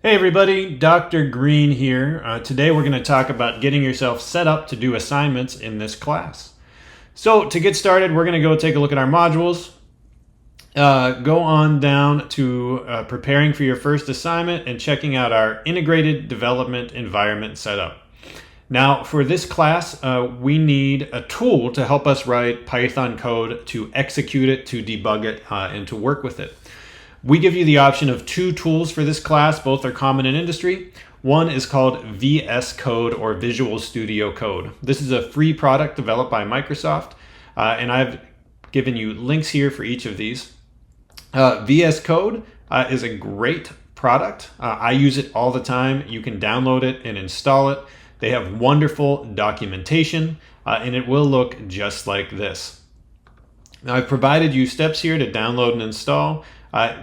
Hey everybody, Dr. Green here. Today we're going to talk about getting yourself set up to do assignments in this class. So to get started, we're going to go take a look at our modules. Go on down to preparing for your first assignment and checking out our integrated development environment setup. Now for this class, we need a tool to help us write Python code to execute it, to debug it, and to work with it. We give you the option of two tools for this class. Both are common in industry. One is called VS Code or Visual Studio Code. This is a free product developed by Microsoft, and I've given you links here for each of these. VS Code is a great product. I use it all the time. You can download it and install it. They have wonderful documentation, and it will look just like this. Now, I've provided you steps here to download and install.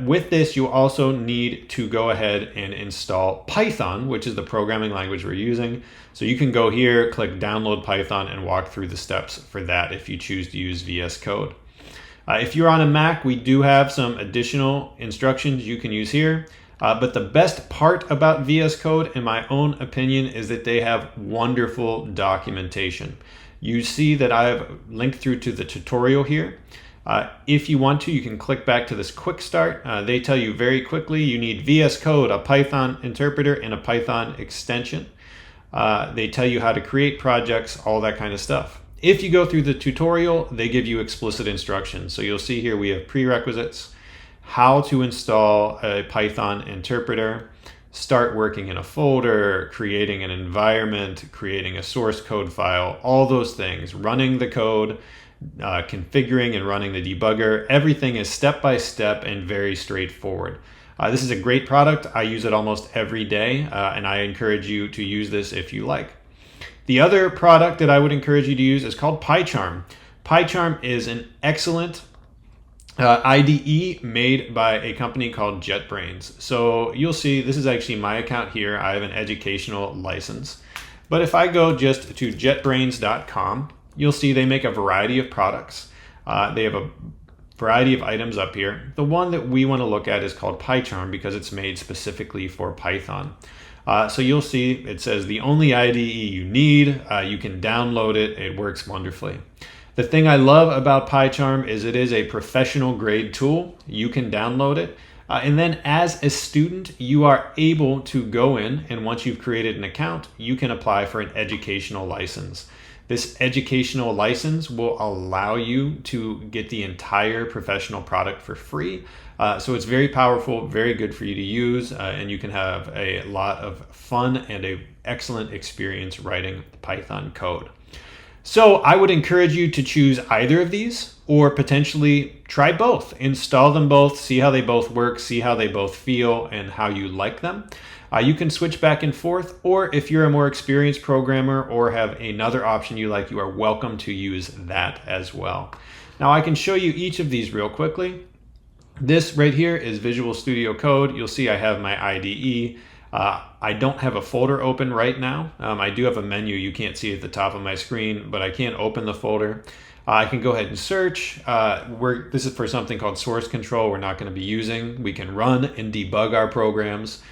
With this, you also need to go ahead and install Python, which is the programming language we're using. So you can go here, click download Python, and walk through the steps for that if you choose to use VS Code. If you're on a Mac, we do have some additional instructions you can use here. But the best part about VS Code, in my own opinion, is that they have wonderful documentation. You see that I've linked through to the tutorial here. If you want to, you can click back to this quick start. They tell you very quickly you need VS Code, a Python interpreter, and a Python extension. They tell you how to create projects, all that kind of stuff. If you go through the tutorial, they give you explicit instructions. So you'll see here we have prerequisites, how to install a Python interpreter, start working in a folder, creating an environment, creating a source code file, all those things, running the code, configuring and running the debugger. Everything is step-by-step and very straightforward. This is a great product. I use it almost every day, and I encourage you to use this if you like. The other product that I would encourage you to use is called PyCharm. PyCharm is an excellent IDE made by a company called JetBrains. So you'll see this is actually my account here. I have an educational license. But if I go just to jetbrains.com, you'll see they make a variety of products. They have a variety of items up here. The one that we want to look at is called PyCharm because it's made specifically for Python. So you'll see it says the only IDE you need. You can download it. It works wonderfully. The thing I love about PyCharm is it is a professional grade tool. You can download it. And then as a student, you are able to go in, and once you've created an account, you can apply for an educational license. This educational license will allow you to get the entire professional product for free. So it's very powerful, very good for you to use, and you can have a lot of fun and an excellent experience writing Python code. So I would encourage you to choose either of these or potentially try both. Install them both, see how they both work, see how they both feel and how you like them. You can switch back and forth, or if you're a more experienced programmer or have another option you like, you are welcome to use that as well. Now I can show you each of these real quickly. This right here is Visual Studio Code. You'll see I have my IDE. I don't have a folder open right now. I do have a menu you can't see at the top of my screen, but I can't open the folder. I can go ahead and search. This is for something called source control we're not going to be using. We can run and debug our programs.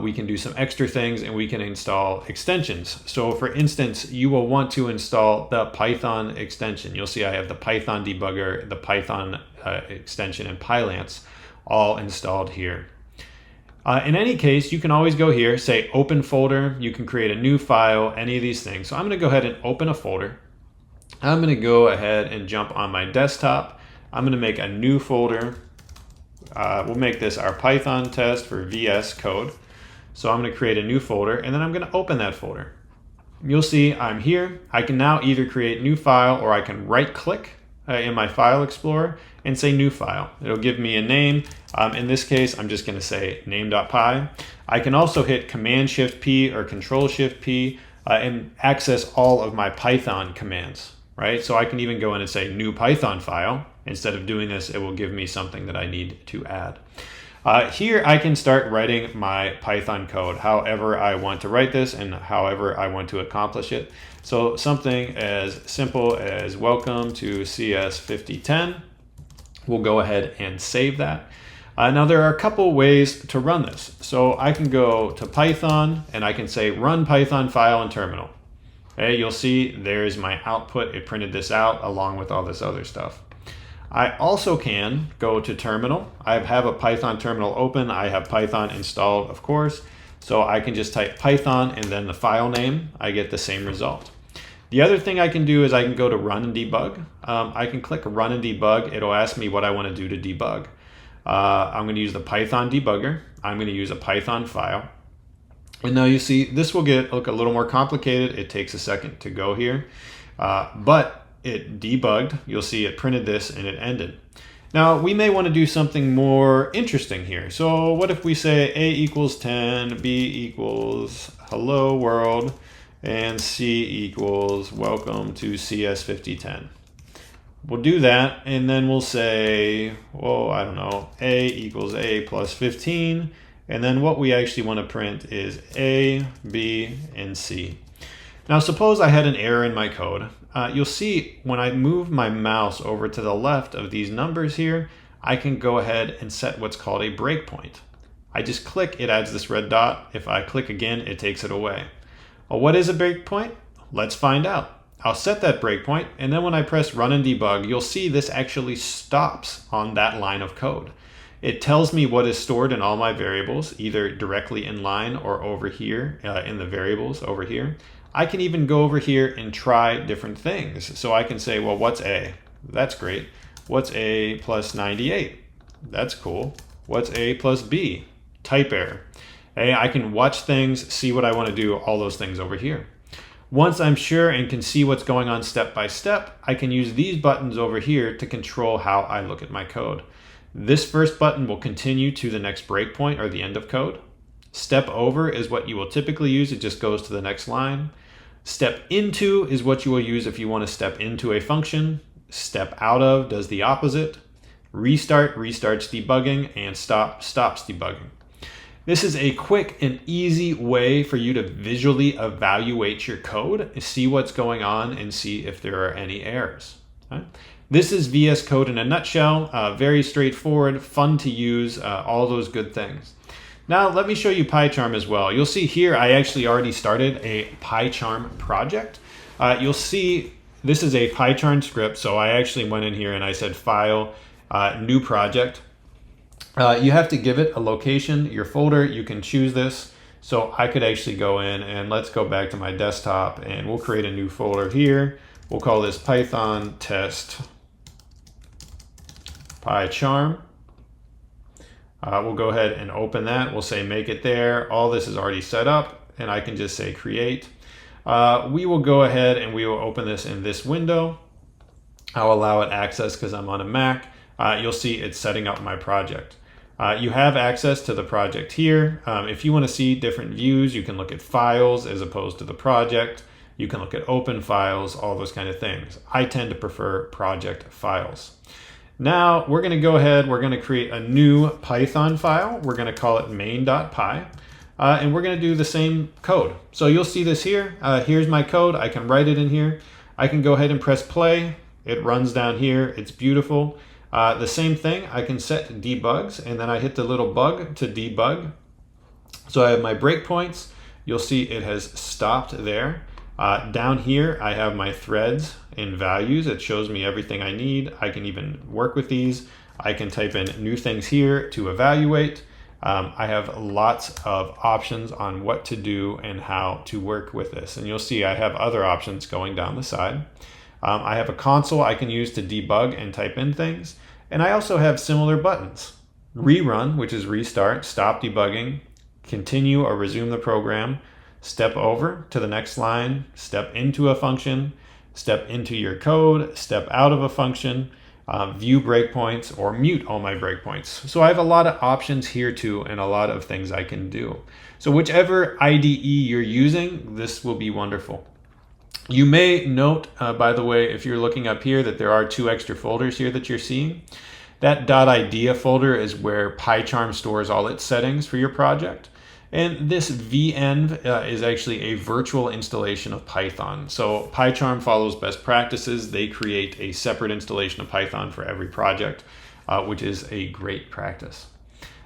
We can do some extra things, and we can install extensions. So for instance, you will want to install the Python extension. You'll see I have the Python debugger, the Python extension, and Pylance all installed here. In any case, you can always go here, say open folder. You can create a new file, any of these things. So I'm going to go ahead and open a folder. I'm going to go ahead and jump on my desktop. I'm going to make a new folder. We'll make this our Python test for VS Code. So I'm going to create a new folder, and then I'm going to open that folder. You'll see I'm here. I can now either create new file, or I can right click in my file explorer and say new file. It'll give me a name. In this case, I'm just going to say name.py. I can also hit Command-Shift-P or Control-Shift-P and access all of my Python commands, right? So I can even go in and say new Python file. Instead of doing this, it will give me something that I need to add. Here I can start writing my Python code however I want to write this and however I want to accomplish it. So something as simple as welcome to CS 5010. We'll go ahead and save that. Now there are a couple ways to run this. So I can go to Python and I can say run Python file in terminal. Okay, you'll see there's my output. It printed this out along with all this other stuff. I also can go to terminal. I have a Python terminal open. I have Python installed, of course. So I can just type Python and then the file name. I get the same result. The other thing I can do is I can go to run and debug. I can click run and debug. It'll ask me what I want to do to debug. I'm going to use the Python debugger. I'm going to use a Python file. And now you see this will look a little more complicated. It takes a second to go here, but it debugged. You'll see it printed this and it ended. Now we may want to do something more interesting here. So what if we say A equals 10, B equals hello world, and C equals welcome to CS5010. We'll do that, and then we'll say, well, I don't know, A equals A plus 15, and then what we actually want to print is A, B, and C. Now suppose I had an error in my code. You'll see when I move my mouse over to the left of these numbers here, I can go ahead and set what's called a breakpoint. I just click, it adds this red dot. If I click again, it takes it away. Well, what is a breakpoint? Let's find out. I'll set that breakpoint, and then when I press run and debug, you'll see this actually stops on that line of code. It tells me what is stored in all my variables, either directly in line or over here in the variables over here. I can even go over here and try different things. So I can say, well, what's A? That's great. What's A plus 98? That's cool. What's A plus B? Type error. Hey, I can watch things, see what I want to do, all those things over here. Once I'm sure and can see what's going on step by step, I can use these buttons over here to control how I look at my code. This first button will continue to the next breakpoint or the end of code. Step over is what you will typically use. It just goes to the next line. Step into is what you will use if you want to step into a function. Step out of does the opposite. Restart restarts debugging, and stop stops debugging. This is a quick and easy way for you to visually evaluate your code, see what's going on, and see if there are any errors. Okay? This is VS Code in a nutshell. Very straightforward, fun to use, all those good things. Now let me show you PyCharm as well. You'll see here I actually already started a PyCharm project. You'll see this is a PyCharm script, so I actually went in here and I said File, New Project. You have to give it a location, your folder. You can choose this. So I could actually go in and let's go back to my desktop and we'll create a new folder here. We'll call this Python test PyCharm. We'll go ahead and open that. We'll say make it there. All this is already set up and I can just say create. We will go ahead and we will open this in this window. I'll allow it access because I'm on a Mac. You'll see it's setting up my project. You have access to the project here. If you want to see different views, you can look at files as opposed to the project. You can look at open files, all those kind of things. I tend to prefer project files. Now we're going to go ahead, we're going to create a new Python file. We're going to call it main.py. And we're going to do the same code. So you'll see this here. Here's my code. I can write it in here. I can go ahead and press play. It runs down here. It's beautiful. The same thing, I can set debugs, and then I hit the little bug to debug. So I have my breakpoints. You'll see it has stopped there. Down here, I have my threads and values. It shows me everything I need. I can even work with these. I can type in new things here to evaluate. I have lots of options on what to do and how to work with this. And you'll see I have other options going down the side. I have a console I can use to debug and type in things. And I also have similar buttons. Rerun, which is restart, stop debugging, continue or resume the program, step over to the next line, step into a function, step into your code, step out of a function, view breakpoints, or mute all my breakpoints. So I have a lot of options here too, and a lot of things I can do. So whichever IDE you're using, this will be wonderful. You may note, by the way, if you're looking up here, that there are 2 extra folders here that you're seeing. That .idea folder is where PyCharm stores all its settings for your project. And this venv is actually a virtual installation of Python. So PyCharm follows best practices. They create a separate installation of Python for every project, which is a great practice.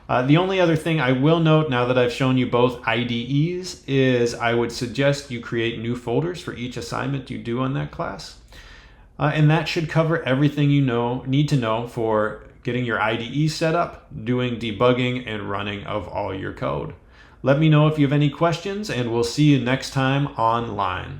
The only other thing I will note now that I've shown you both IDEs is I would suggest you create new folders for each assignment you do on that class. And that should cover everything you need to know for getting your IDE set up, doing debugging, and running of all your code. Let me know if you have any questions, and we'll see you next time online.